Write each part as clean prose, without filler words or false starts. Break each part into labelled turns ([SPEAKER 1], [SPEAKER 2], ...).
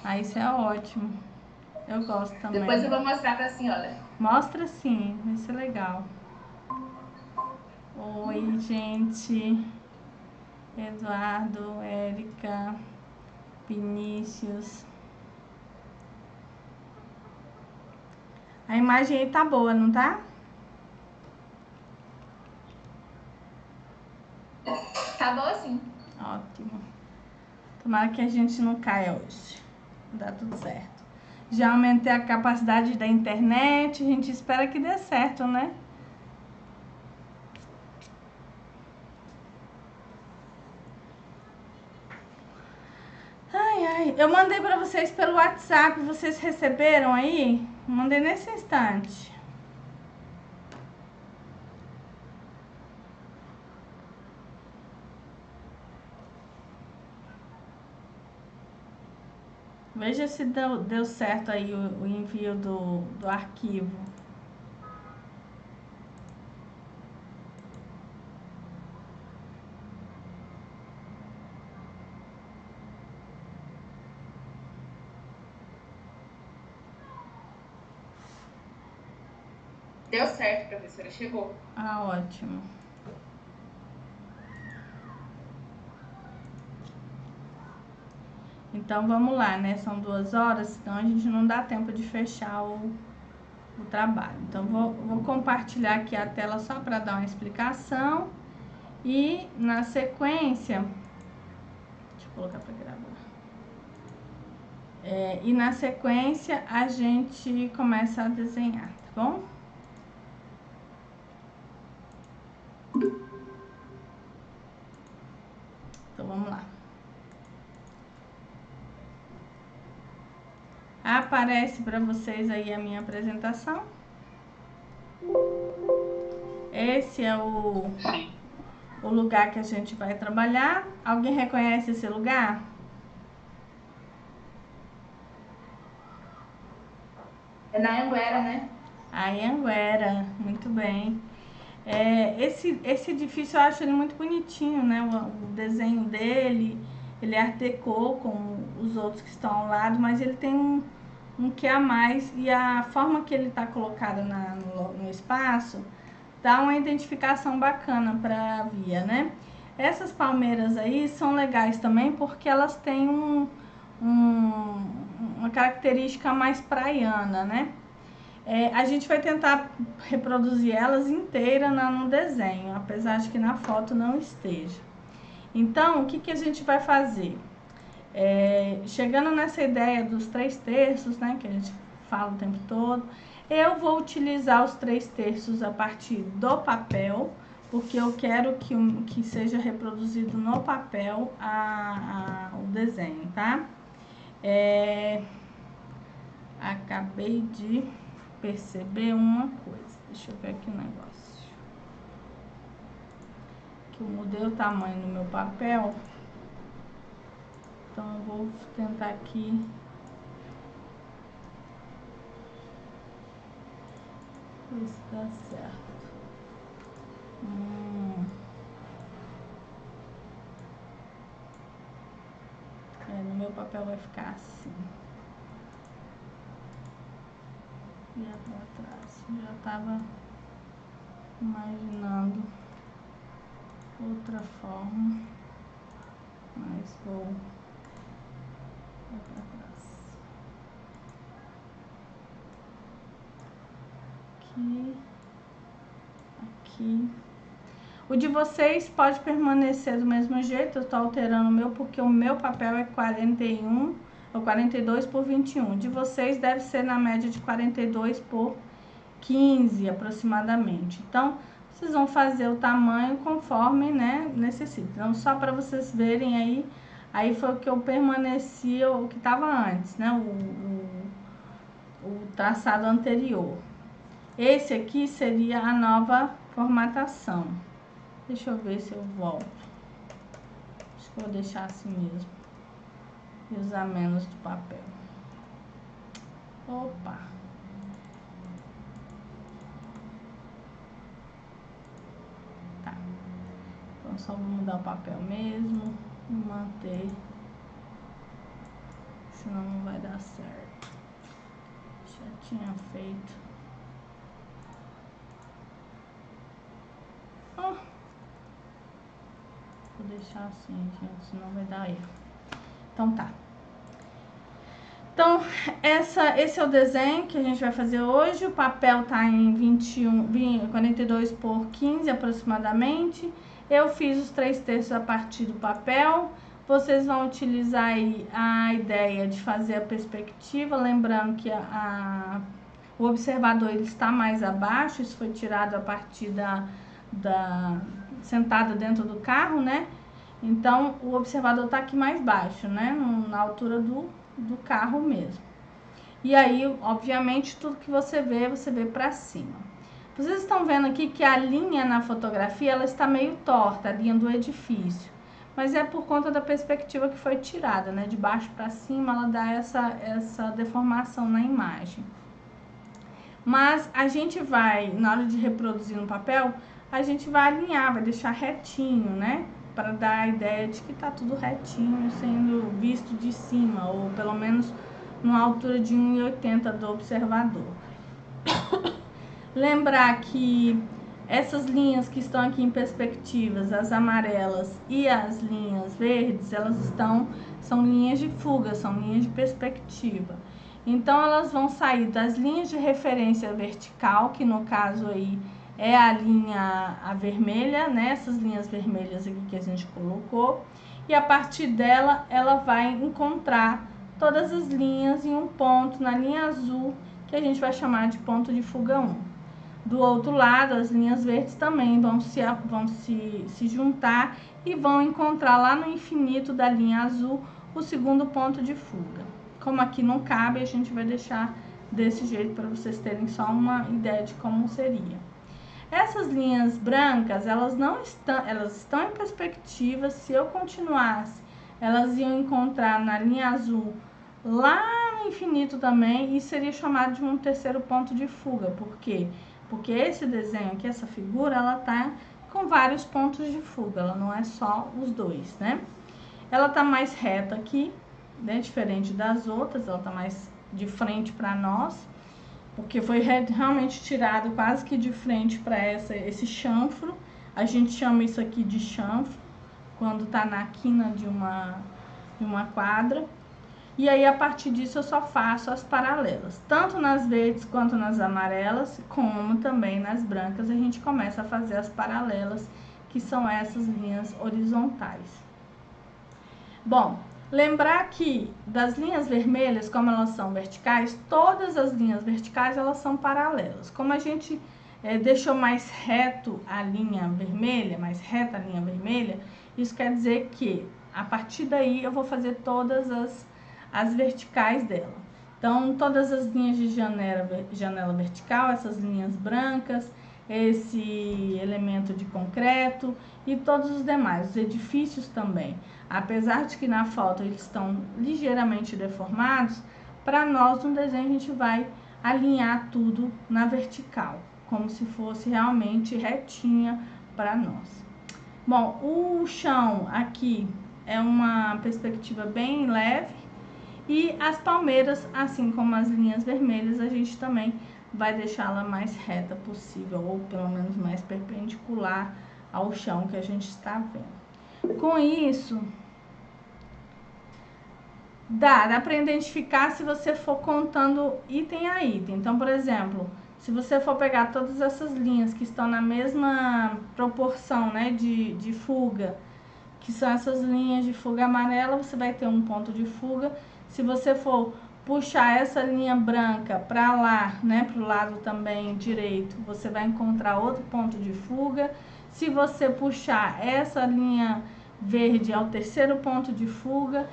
[SPEAKER 1] Ah, isso é ótimo. Eu gosto também.
[SPEAKER 2] Depois eu vou mostrar pra senhora.
[SPEAKER 1] Mostra sim, vai ser legal. Oi, gente. Eduardo, Érica, Vinícius. A imagem aí tá boa, não tá?
[SPEAKER 2] Tá boa sim.
[SPEAKER 1] Ótimo. Tomara que a gente não caia hoje. Dá tudo certo. Já aumentei a capacidade da internet, a gente espera que dê certo, né? Ai, ai. Eu mandei pra vocês pelo WhatsApp, vocês receberam aí? Mandei nesse instante. Veja se deu certo aí o envio do arquivo.
[SPEAKER 2] Deu certo, professora. Chegou.
[SPEAKER 1] Ah, ótimo. Então vamos lá, né? São 2 horas, então a gente não dá tempo de fechar o trabalho. Então vou compartilhar aqui a tela só para dar uma explicação. E na sequência, deixa eu colocar para gravar. E na sequência a gente começa a desenhar, tá bom? Então vamos lá. Aparece para vocês aí a minha apresentação. Esse é o lugar que a gente vai trabalhar. Alguém reconhece esse lugar?
[SPEAKER 2] É na Anguera, né?
[SPEAKER 1] A Anhanguera, muito bem. Esse edifício eu acho ele muito bonitinho, né? O desenho dele, ele é art déco como os outros que estão ao lado, mas ele tem um que a mais e a forma que ele está colocado no espaço dá uma identificação bacana para a via, né? Essas palmeiras aí são legais também porque elas têm uma característica mais praiana, né? A gente vai tentar reproduzir elas inteiras no desenho, apesar de que na foto não esteja. Então, o que a gente vai fazer? Chegando nessa ideia dos 3/3, né, que a gente fala o tempo todo, eu vou utilizar os 3/3 a partir do papel, porque eu quero que seja reproduzido no papel o desenho, tá? Acabei de perceber uma coisa. Deixa eu ver aqui o negócio. Que eu mudei o tamanho do meu papel. Então eu vou tentar aqui ver se dá certo. No meu papel vai ficar assim. E até atrás. Já estava imaginando outra forma, mas vou para trás. Aqui. O de vocês pode permanecer do mesmo jeito, eu estou alterando o meu porque o meu papel é 41 ou 42 por 21. De vocês deve ser na média de 42 por 15 aproximadamente. Então, vocês vão fazer o tamanho conforme, né, necessita. Então, só para vocês verem aí foi o que eu permaneci, o que estava antes, né, o traçado anterior. Esse aqui seria a nova formatação. Deixa eu ver se eu volto. Acho que eu vou deixar assim mesmo. E usar menos do papel. Opa! Tá. Então só vou mudar o papel mesmo. E manter senão não vai dar certo. Já tinha feito. Vou deixar assim, gente, senão vai dar erro. Então tá. Então, esse é o desenho que a gente vai fazer hoje. O papel tá em 42 por 15 aproximadamente. Eu fiz os 3/3 a partir do papel. Vocês vão utilizar aí a ideia de fazer a perspectiva, lembrando que o observador ele está mais abaixo. Isso foi tirado a partir sentada dentro do carro, né? Então, o observador tá aqui mais baixo, né? Na altura do carro mesmo. E aí, obviamente, tudo que você vê para cima. Vocês estão vendo aqui que a linha na fotografia, ela está meio torta, a linha do edifício. Mas é por conta da perspectiva que foi tirada, né? De baixo para cima, ela dá essa deformação na imagem. Mas a gente vai, na hora de reproduzir no papel, a gente vai alinhar, vai deixar retinho, né? Para dar a ideia de que tá tudo retinho, sendo visto de cima, ou pelo menos numa altura de 1,80 do observador. Lembrar que essas linhas que estão aqui em perspectivas, as amarelas e as linhas verdes, elas são linhas de fuga, são linhas de perspectiva. Então, elas vão sair das linhas de referência vertical, que no caso aí é a vermelha, né? Essas linhas vermelhas aqui que a gente colocou. E a partir dela, ela vai encontrar todas as linhas em um ponto, na linha azul, que a gente vai chamar de ponto de fuga 1. Do outro lado, as linhas verdes também vão se juntar e vão encontrar lá no infinito da linha azul o segundo ponto de fuga. Como aqui não cabe, a gente vai deixar desse jeito para vocês terem só uma ideia de como seria. Essas linhas brancas, elas estão em perspectiva. Se eu continuasse, elas iam encontrar na linha azul lá no infinito também, e seria chamado de um terceiro ponto de fuga. Por quê? Porque esse desenho aqui, essa figura, ela tá com vários pontos de fuga, ela não é só os dois, né? Ela tá mais reta aqui, né? Diferente das outras, ela tá mais de frente para nós, porque foi realmente tirado quase que de frente para esse chanfro. A gente chama isso aqui de chanfro, quando tá na quina de uma quadra. E aí, a partir disso, eu só faço as paralelas. Tanto nas verdes quanto nas amarelas, como também nas brancas, a gente começa a fazer as paralelas, que são essas linhas horizontais. Bom, lembrar que das linhas vermelhas, como elas são verticais, todas as linhas verticais, elas são paralelas. Como a gente deixou mais reto a linha vermelha, mais reta a linha vermelha, isso quer dizer que, a partir daí, eu vou fazer todas as verticais dela. Então, todas as linhas de janela vertical, essas linhas brancas, esse elemento de concreto e todos os demais, os edifícios também. Apesar de que na foto eles estão ligeiramente deformados, para nós no desenho a gente vai alinhar tudo na vertical, como se fosse realmente retinha para nós. Bom, o chão aqui é uma perspectiva bem leve, e as palmeiras, assim como as linhas vermelhas, a gente também vai deixá-la mais reta possível, ou pelo menos mais perpendicular ao chão que a gente está vendo. Com isso, dá para identificar se você for contando item a item. Então, por exemplo, se você for pegar todas essas linhas que estão na mesma proporção, né, de fuga, que são essas linhas de fuga amarela, você vai ter um ponto de fuga. Se você for puxar essa linha branca para lá, né, para o lado também direito, você vai encontrar outro ponto de fuga. Se você puxar essa linha verde, é o terceiro ponto de fuga.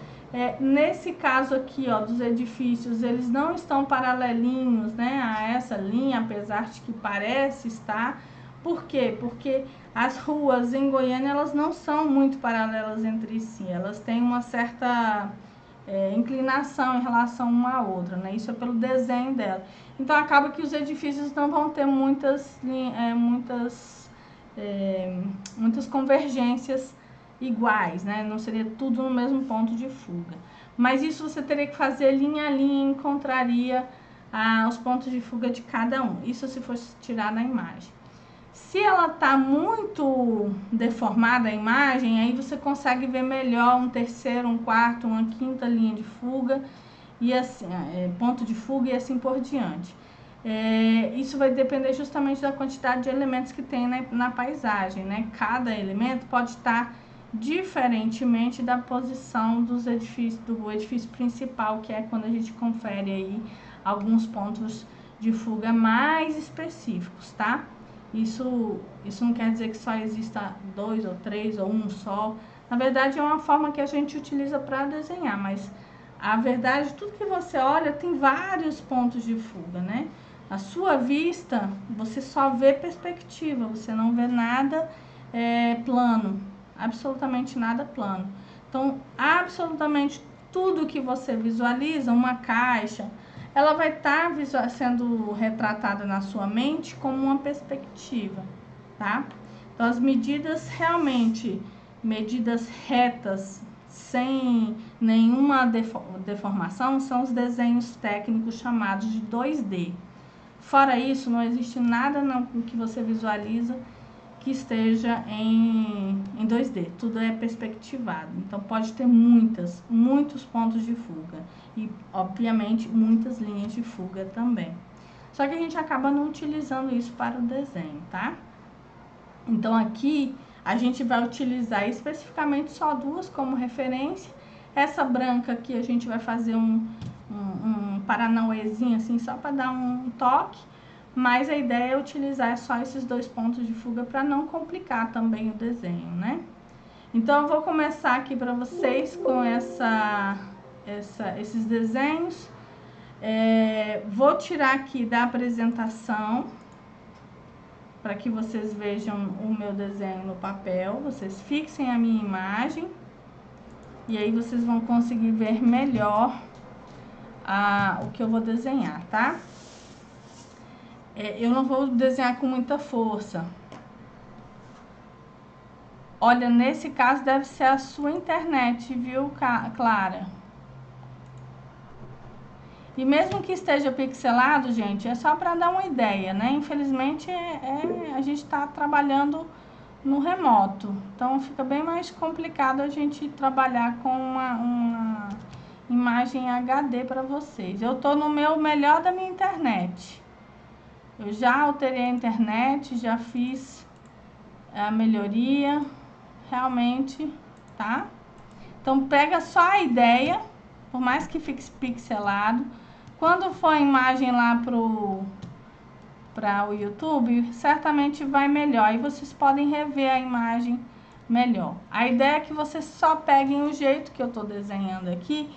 [SPEAKER 1] Nesse caso aqui, ó, dos edifícios, eles não estão paralelinhos, né, a essa linha, apesar de que parece estar. Por quê? Porque as ruas em Goiânia, elas não são muito paralelas entre si, elas têm uma certa inclinação em relação uma à outra, né? Isso é pelo desenho dela. Então, acaba que os edifícios não vão ter muitas convergências iguais, né? Não seria tudo no mesmo ponto de fuga. mas isso você teria que fazer linha a linha e encontraria os pontos de fuga de cada um. Isso se fosse tirar na imagem. Se ela tá muito deformada a imagem, aí você consegue ver melhor um terceiro, um quarto, uma quinta linha de fuga, e assim, ponto de fuga e assim por diante. Isso vai depender justamente da quantidade de elementos que tem na paisagem, né? Cada elemento pode estar diferentemente da posição do edifício principal, que é quando a gente confere aí alguns pontos de fuga mais específicos, tá? Isso não quer dizer que só exista 2 ou 3 ou um só. Na verdade, é uma forma que a gente utiliza para desenhar, mas a verdade, tudo que você olha tem vários pontos de fuga, né? A sua vista, você só vê perspectiva, você não vê nada plano, absolutamente nada plano. Então, absolutamente tudo que você visualiza, uma caixa, ela vai estar sendo retratada na sua mente como uma perspectiva, tá? Então, as medidas realmente, medidas retas, sem nenhuma deformação, são os desenhos técnicos chamados de 2D. Fora isso, não existe nada no que você visualiza que esteja em 2D, tudo é perspectivado. Então pode ter muitos pontos de fuga e, obviamente, muitas linhas de fuga também. Só que a gente acaba não utilizando isso para o desenho, tá? Então aqui a gente vai utilizar especificamente só duas como referência. Essa branca aqui a gente vai fazer um paranauêzinho assim, só para dar um toque. Mas a ideia é utilizar só esses dois pontos de fuga para não complicar também o desenho, né? Então, eu vou começar aqui para vocês com esses desenhos. Vou tirar aqui da apresentação para que vocês vejam o meu desenho no papel. Vocês fixem a minha imagem e aí vocês vão conseguir ver melhor o que eu vou desenhar, tá? Eu não vou desenhar com muita força. Olha, nesse caso deve ser a sua internet, viu, Clara? E mesmo que esteja pixelado, gente, é só para dar uma ideia, né? Infelizmente, a gente está trabalhando no remoto. Então, fica bem mais complicado a gente trabalhar com uma imagem HD para vocês. Eu tô no meu melhor da minha internet. Eu já alterei a internet, já fiz a melhoria, realmente, tá? Então, pega só a ideia, por mais que fique pixelado. Quando for a imagem lá para o YouTube, certamente vai melhor. Aí vocês podem rever a imagem melhor. A ideia é que vocês só peguem o jeito que eu tô desenhando aqui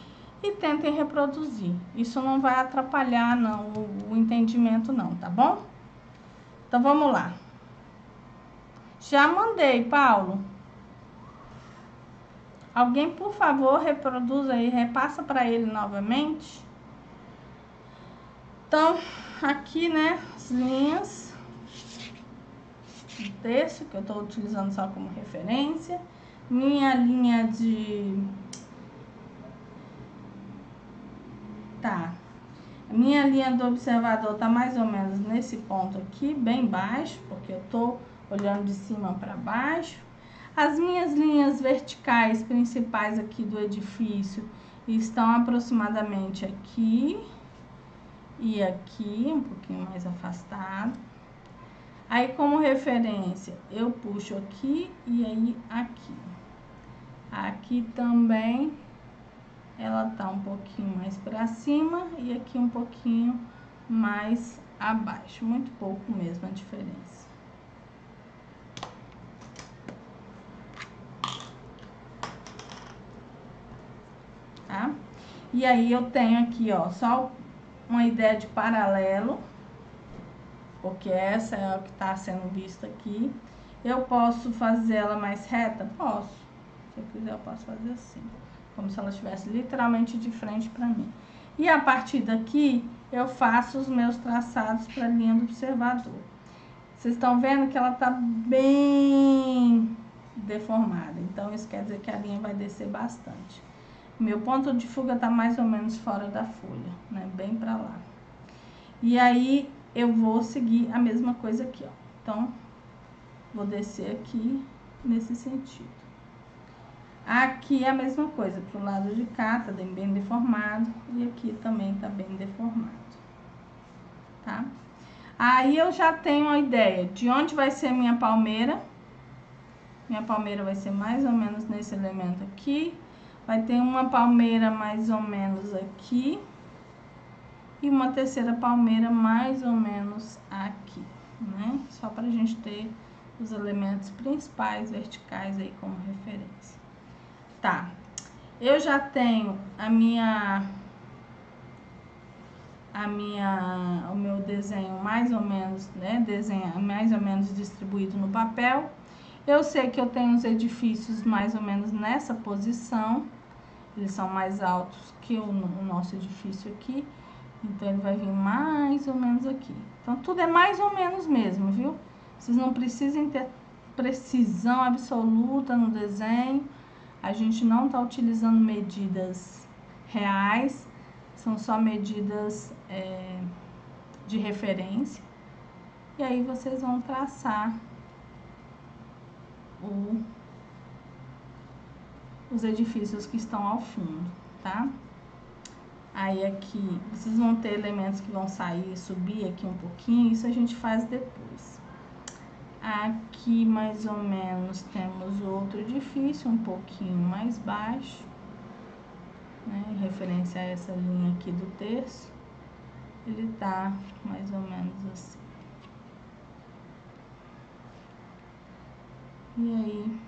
[SPEAKER 1] e tentem reproduzir. Isso não vai atrapalhar não, o entendimento não, tá bom? Então vamos lá. Já mandei, Paulo. Alguém, por favor, reproduza aí, repassa para ele novamente. Então, aqui, né, as linhas do texto, que eu estou utilizando só como referência. Minha linha de... Minha linha do observador tá mais ou menos nesse ponto aqui, bem baixo, porque eu tô olhando de cima para baixo. As minhas linhas verticais principais aqui do edifício estão aproximadamente aqui e aqui, um pouquinho mais afastado. Aí, como referência, eu puxo aqui e aí aqui. Aqui também ela tá um pouquinho mais para cima e aqui um pouquinho mais abaixo, muito pouco mesmo a diferença. Tá? E aí eu tenho aqui, ó, só uma ideia de paralelo, porque essa é o que está sendo vista aqui. Eu posso fazer ela mais reta? Posso. Se eu quiser, eu posso fazer assim, como se ela estivesse literalmente de frente para mim. E a partir daqui, eu faço os meus traçados para a linha do observador. Vocês estão vendo que ela está bem deformada, então isso quer dizer que a linha vai descer bastante. Meu ponto de fuga tá mais ou menos fora da folha, né? Bem pra lá. E aí, eu vou seguir a mesma coisa aqui, ó. Então, vou descer aqui nesse sentido. Aqui é a mesma coisa, pro lado de cá tá bem deformado e aqui também tá bem deformado, tá? Aí eu já tenho a ideia de onde vai ser a minha palmeira. Minha palmeira vai ser mais ou menos nesse elemento aqui. Vai ter uma palmeira mais ou menos aqui. E uma terceira palmeira mais ou menos aqui, né? Só pra gente ter os elementos principais verticais aí como referência. Tá, eu já tenho o meu desenho mais ou menos, né? Mais ou menos distribuído no papel. Eu sei que eu tenho os edifícios mais ou menos nessa posição. Eles são mais altos que o nosso edifício aqui. Então, ele vai vir mais ou menos aqui. Então, tudo é mais ou menos mesmo, viu? Vocês não precisam ter precisão absoluta no desenho. A gente não está utilizando medidas reais. São só medidas de referência. E aí, vocês vão traçar os edifícios que estão ao fundo, tá? Aí aqui, vocês vão ter elementos que vão sair e subir aqui um pouquinho, isso a gente faz depois. Aqui, mais ou menos, temos outro edifício, um pouquinho mais baixo, né? Em referência a essa linha aqui do terço, ele tá mais ou menos assim. E aí...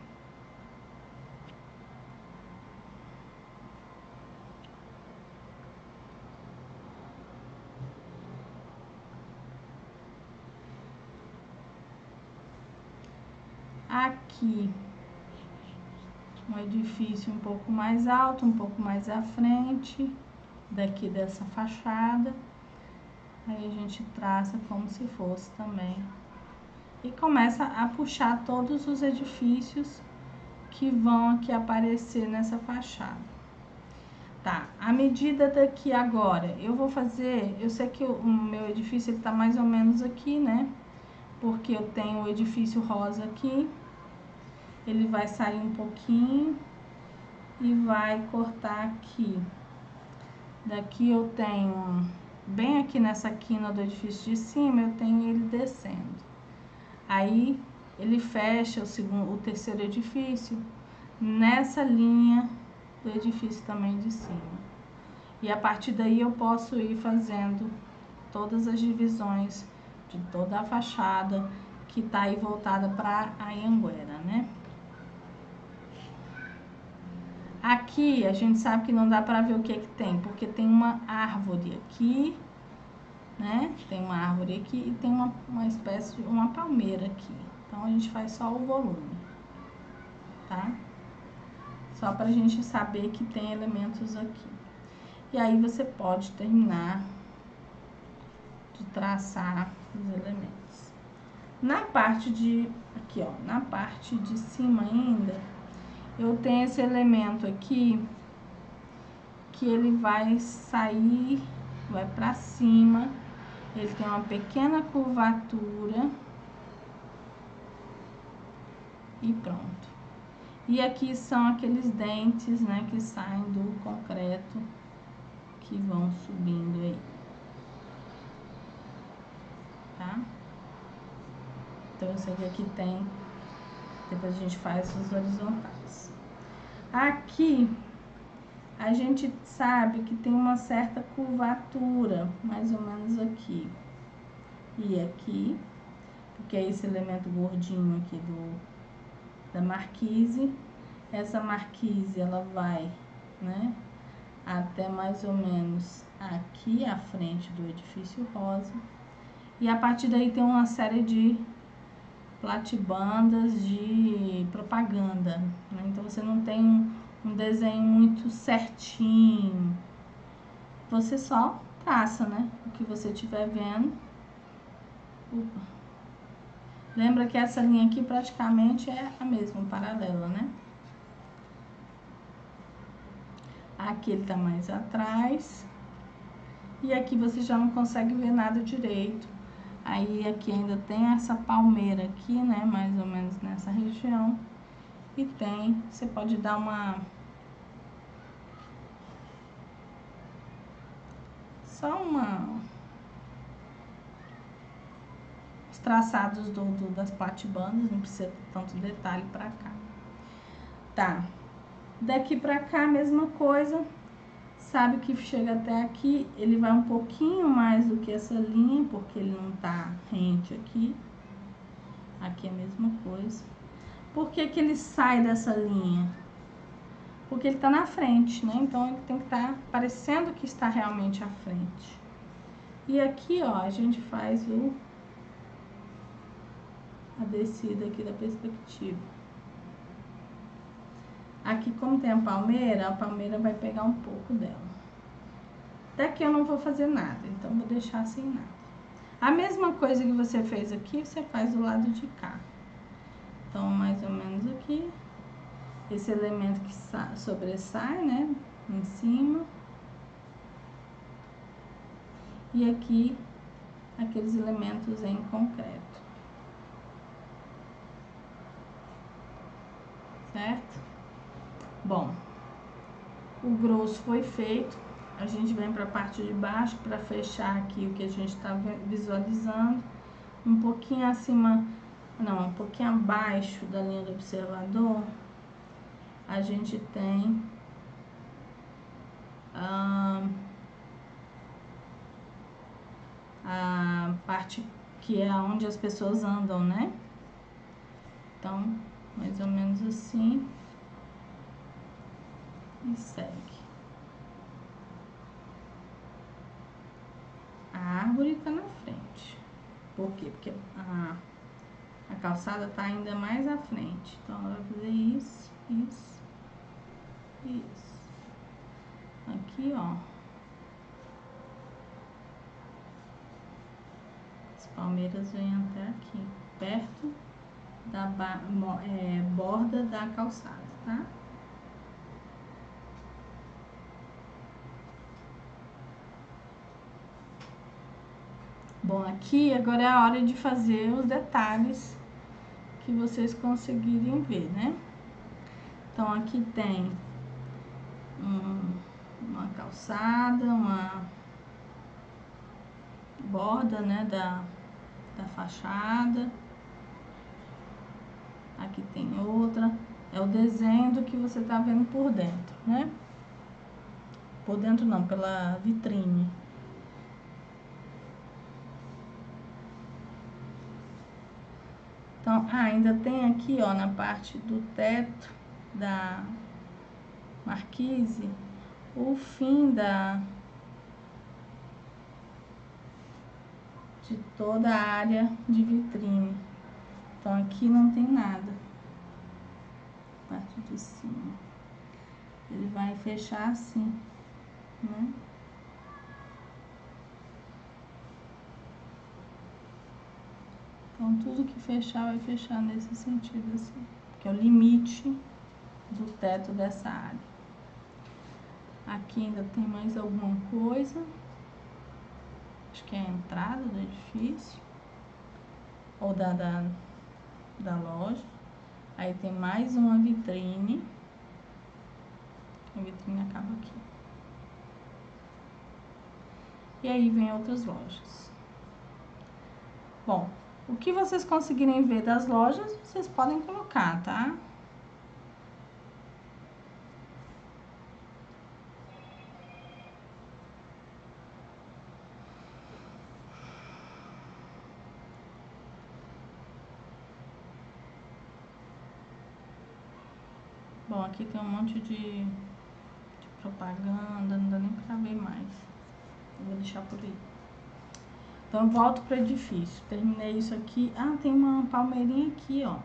[SPEAKER 1] Aqui, um edifício um pouco mais alto, um pouco mais à frente daqui dessa fachada. Aí a gente traça como se fosse também. E começa a puxar todos os edifícios que vão aqui aparecer nessa fachada. Tá, a medida daqui agora, eu vou fazer, eu sei que o meu edifício ele tá mais ou menos aqui, né? Porque eu tenho o edifício rosa aqui. Ele vai sair um pouquinho e vai cortar aqui. Daqui eu tenho, bem aqui nessa quina do edifício de cima, eu tenho ele descendo. Aí, ele fecha o terceiro edifício nessa linha do edifício também de cima. E a partir daí eu posso ir fazendo todas as divisões de toda a fachada que tá aí voltada para a Anhanguera, né? Aqui a gente sabe que não dá para ver o que tem, porque tem uma árvore aqui, né? Tem uma árvore aqui e tem uma espécie de uma palmeira aqui. Então a gente faz só o volume, tá? Só pra gente saber que tem elementos aqui. E aí você pode terminar de traçar os elementos. Na parte de, aqui ó, na parte de cima ainda, eu tenho esse elemento aqui, que ele vai sair, vai pra cima, ele tem uma pequena curvatura e pronto. E aqui são aqueles dentes, né, que saem do concreto, que vão subindo aí, tá? Então, eu sei que aqui tem, depois a gente faz os horizontais. Aqui, a gente sabe que tem uma certa curvatura, mais ou menos aqui. E aqui, porque é esse elemento gordinho aqui da marquise. Essa marquise, ela vai, né, até mais ou menos aqui à frente do edifício rosa. E a partir daí tem uma série de platibandas de propaganda, né? Então você não tem um desenho muito certinho. Você só traça, né? O que você estiver vendo. Lembra que essa linha aqui praticamente é a mesma, paralela, né? Aqui ele tá mais atrás. E aqui você já não consegue ver nada direito. Aí aqui ainda tem essa palmeira aqui, né? Mais ou menos nessa região. E tem, você pode dar só os traçados das platibandas, não precisa tanto detalhe pra cá. Tá, daqui pra cá a mesma coisa. Sabe que chega até aqui, ele vai um pouquinho mais do que essa linha, porque ele não tá rente aqui. Aqui é a mesma coisa. Por que que ele sai dessa linha? Porque ele tá na frente, né? Então, ele tem que estar parecendo que está realmente à frente. E aqui, ó, a gente faz a descida aqui da perspectiva. Aqui, como tem a palmeira vai pegar um pouco dela. Daqui eu não vou fazer nada, então vou deixar sem nada. A mesma coisa que você fez aqui, você faz do lado de cá. Então, mais ou menos aqui. Esse elemento que sobressai, né, em cima. E aqui, aqueles elementos em concreto. Certo? Bom, o grosso foi feito. A gente vem para a parte de baixo para fechar aqui o que a gente está visualizando. Um pouquinho acima, não, um pouquinho abaixo da linha do observador, a gente tem a parte que é onde as pessoas andam, né? Então, mais ou menos assim. E segue. A árvore tá na frente. Por quê? Porque a calçada tá ainda mais à frente. Então, ela vai fazer isso, isso, isso. Aqui, ó. As palmeiras vêm até aqui, perto da borda da calçada, tá? Bom, aqui agora é a hora de fazer os detalhes que vocês conseguirem ver, né? Então, aqui tem uma calçada, uma borda, né, da fachada. Aqui tem outra. É o desenho do que você tá vendo por dentro, né? Por dentro não, pela vitrine. Então, ainda tem aqui, ó, na parte do teto da marquise, o fim de toda a área de vitrine. Então, aqui não tem nada. Parte de cima. Ele vai fechar assim, né? Então, tudo que fechar, vai fechar nesse sentido assim, que é o limite do teto dessa área. Aqui ainda tem mais alguma coisa. Acho que é a entrada do edifício. Ou da loja. Aí tem mais uma vitrine. A vitrine acaba aqui. E aí vem outras lojas. Bom, o que vocês conseguirem ver das lojas, vocês podem colocar, tá? Bom, aqui tem um monte de propaganda, não dá nem pra ver mais. Eu vou deixar por aí. Então, eu volto pro edifício. Terminei isso aqui. Ah, tem uma palmeirinha aqui, ó.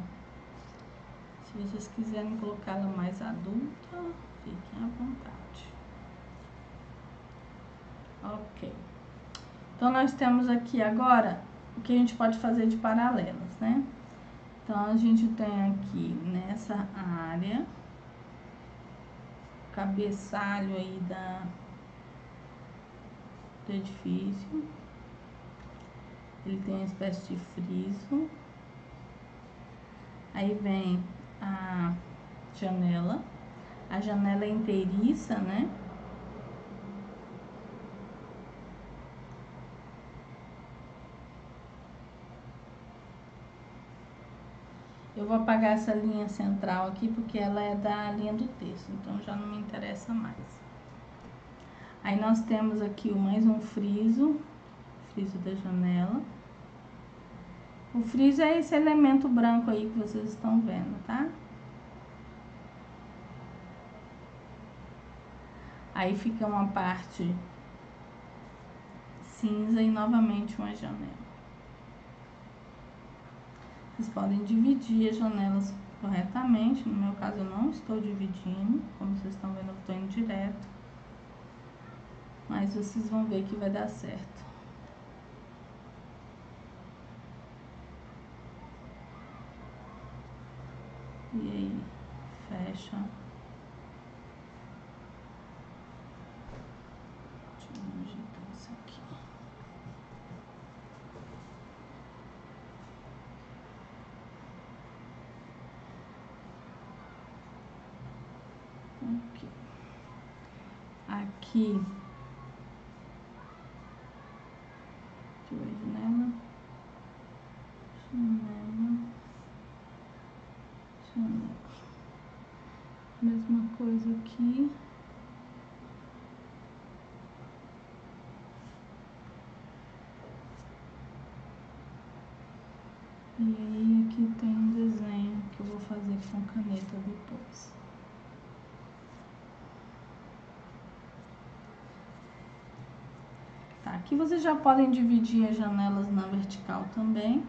[SPEAKER 1] Se vocês quiserem colocar ela mais adulta, fiquem à vontade. Ok. Então, nós temos aqui agora o que a gente pode fazer de paralelos, né? Então, a gente tem aqui nessa área cabeçalho aí do edifício. Ele tem uma espécie de friso. Aí vem a janela. A janela é inteiriça, né? Eu vou apagar essa linha central aqui porque ela é da linha do texto, então já não me interessa mais. Aí nós temos aqui mais um friso da janela. O friso é esse elemento branco aí que vocês estão vendo, tá? Aí fica uma parte cinza e novamente uma janela. Vocês podem dividir as janelas corretamente. No meu caso, eu não estou dividindo. Como vocês estão vendo, eu estou indo direto. Mas vocês vão ver que vai dar certo. E aí, fecha. Deixa eu ajeitar isso aqui. Aqui, deixa eu ver, janela, mesma coisa aqui. E aí aqui tem um desenho que eu vou fazer com caneta depois. Tá, aqui vocês já podem dividir as janelas na vertical também.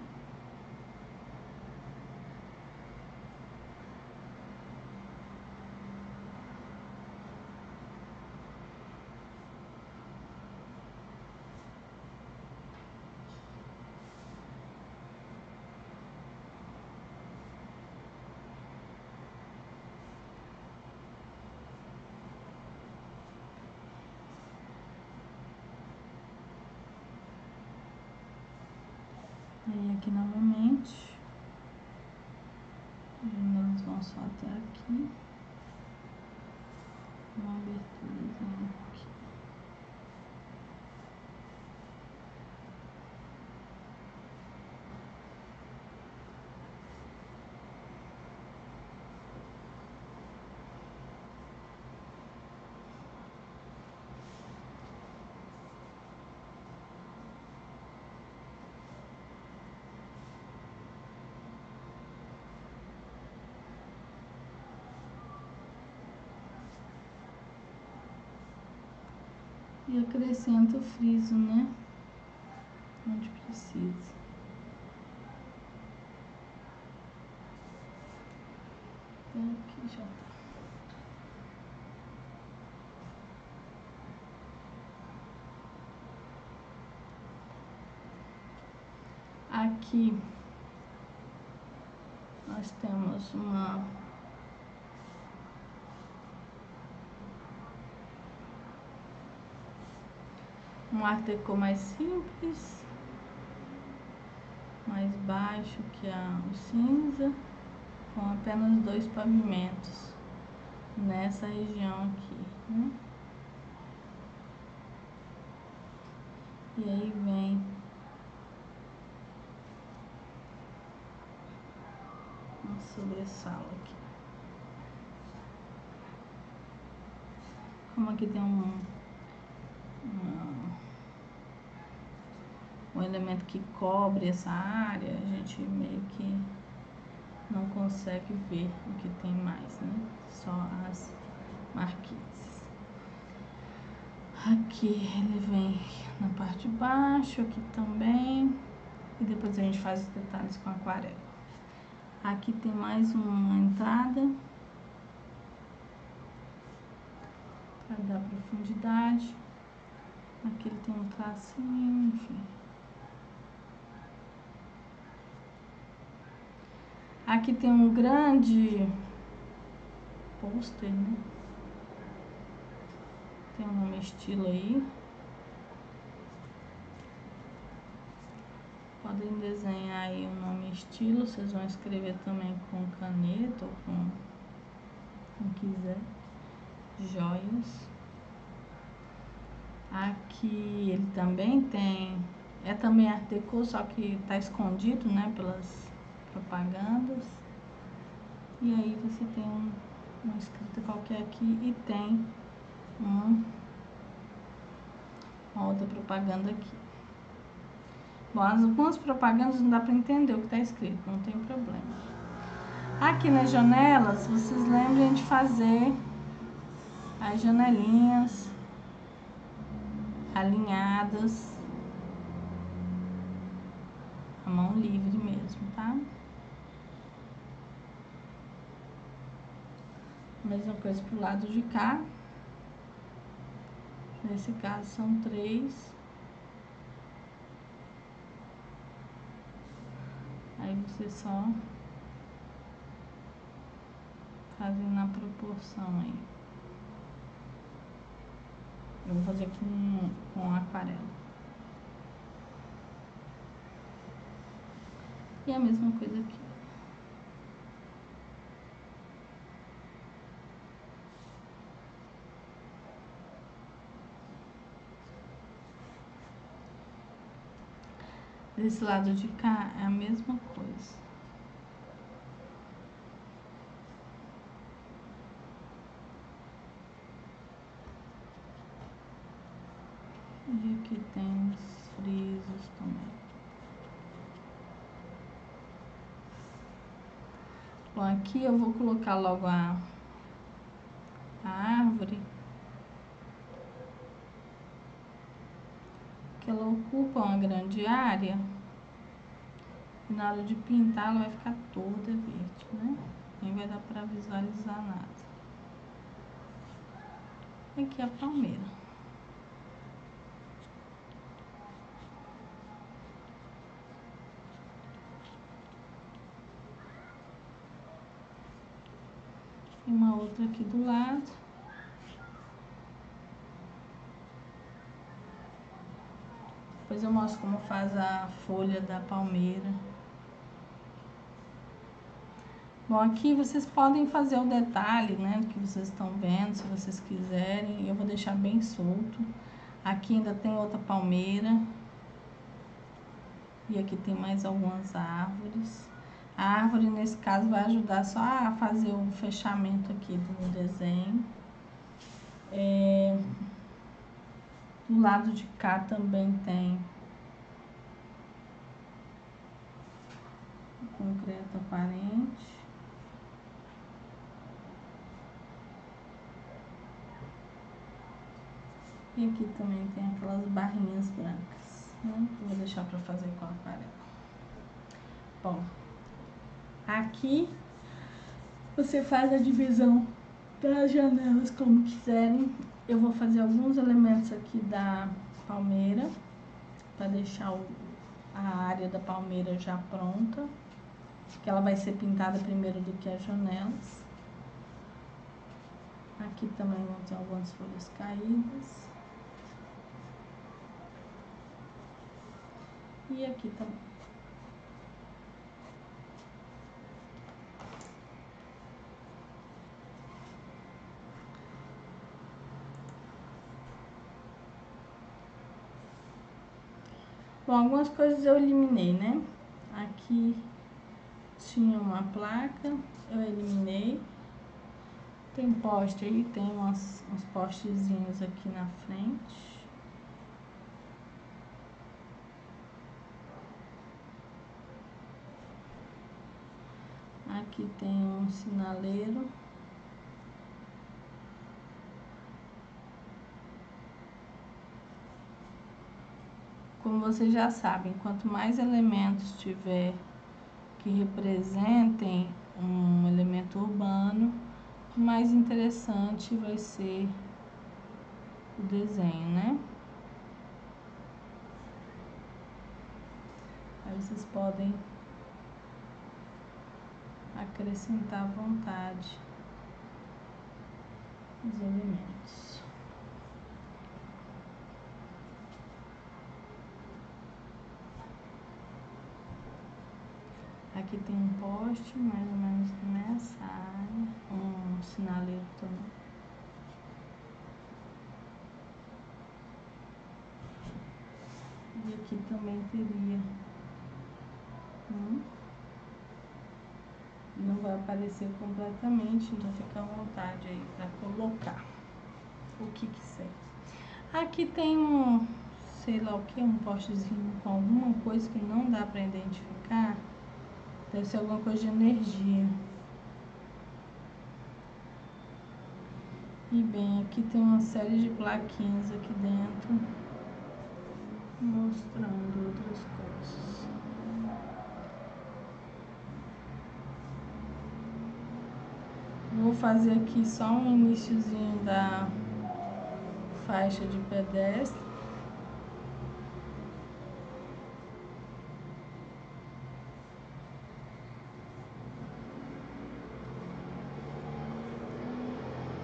[SPEAKER 1] Aí aqui novamente, as janelas vão só até aqui, uma aberturazinha aqui. E acrescenta o friso, né? Onde precisa. Aqui já tá. Aqui nós temos um art déco mais simples, mais baixo que o cinza, com apenas 2 pavimentos nessa região aqui, né? E aí vem uma sobressala aqui. Como aqui tem um elemento que cobre essa área, a gente meio que não consegue ver o que tem mais, né? Só as marquises. Aqui ele vem na parte de baixo, aqui também. E depois a gente faz os detalhes com aquarela. Aqui tem mais uma entrada para dar profundidade. Aqui ele tem um tracinho, enfim. Aqui tem um grande pôster, né? tem um nome estilo aí. Podem desenhar aí o nome estilo, vocês vão escrever também com caneta ou com quiser. Joias. Aqui ele também tem, é também Art Deco, só que tá escondido, né, pelas propagandas. E aí você tem uma escrita qualquer aqui e tem uma outra propaganda aqui. Bom, algumas propagandas não dá para entender o que tá escrito, não tem problema. Aqui nas janelas, vocês lembrem de fazer as janelinhas alinhadas, a mão livre mesmo, tá? Mesma coisa pro lado de cá. Nesse caso são 3. Aí você só fazem na proporção aí. Eu vou fazer com aquarela. E a mesma coisa aqui. Desse lado de cá é a mesma coisa. E aqui tem os frisos também. Bom, aqui eu vou colocar logo a árvore, que ela ocupa uma grande área. E na hora de pintar ela vai ficar toda verde, né? Nem vai dar pra visualizar nada. Aqui é a palmeira. E uma outra aqui do lado. Depois eu mostro como faz a folha da palmeira. Bom, aqui vocês podem fazer o detalhe, né, que vocês estão vendo, se vocês quiserem. Eu vou deixar bem solto. Aqui ainda tem outra palmeira. E aqui tem mais algumas árvores. A árvore, nesse caso, vai ajudar só a fazer o fechamento aqui do desenho. Do lado de cá também tem o concreto aparente. E aqui também tem aquelas barrinhas brancas, né? Eu vou deixar para fazer com a aquarela. Bom, aqui você faz a divisão das janelas como quiserem. Eu vou fazer alguns elementos aqui da palmeira, para deixar a área da palmeira já pronta, que ela vai ser pintada primeiro do que as janelas. Aqui também vão ter algumas folhas caídas. E aqui também. Bom, algumas coisas eu eliminei, né? Aqui tinha uma placa, eu eliminei. Tem poste aí, tem uns postezinhos aqui na frente. Aqui tem um sinaleiro. Como vocês já sabem, quanto mais elementos tiver que representem um elemento urbano, mais interessante vai ser o desenho, né? Aí vocês podem acrescentar à vontade os elementos. Aqui tem um poste, mais ou menos nessa área, um sinaleiro também. E aqui também teria não vai aparecer completamente, então fica à vontade aí para colocar o que quiser. Aqui tem um, sei lá o que, um postezinho com alguma coisa que não dá para identificar. Deve ser alguma coisa de energia. E bem, aqui tem uma série de plaquinhas aqui dentro, mostrando outras coisas. Vou fazer aqui só um iniciozinho da faixa de pedestre.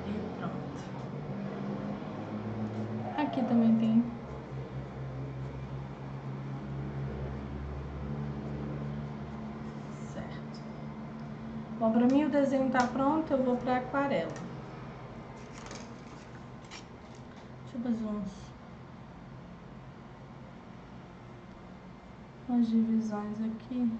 [SPEAKER 1] E pronto. Aqui também tem. Certo. Bom, para mim o desenho tá pronto, eu vou para aquarela. Deixa eu fazer umas divisões aqui.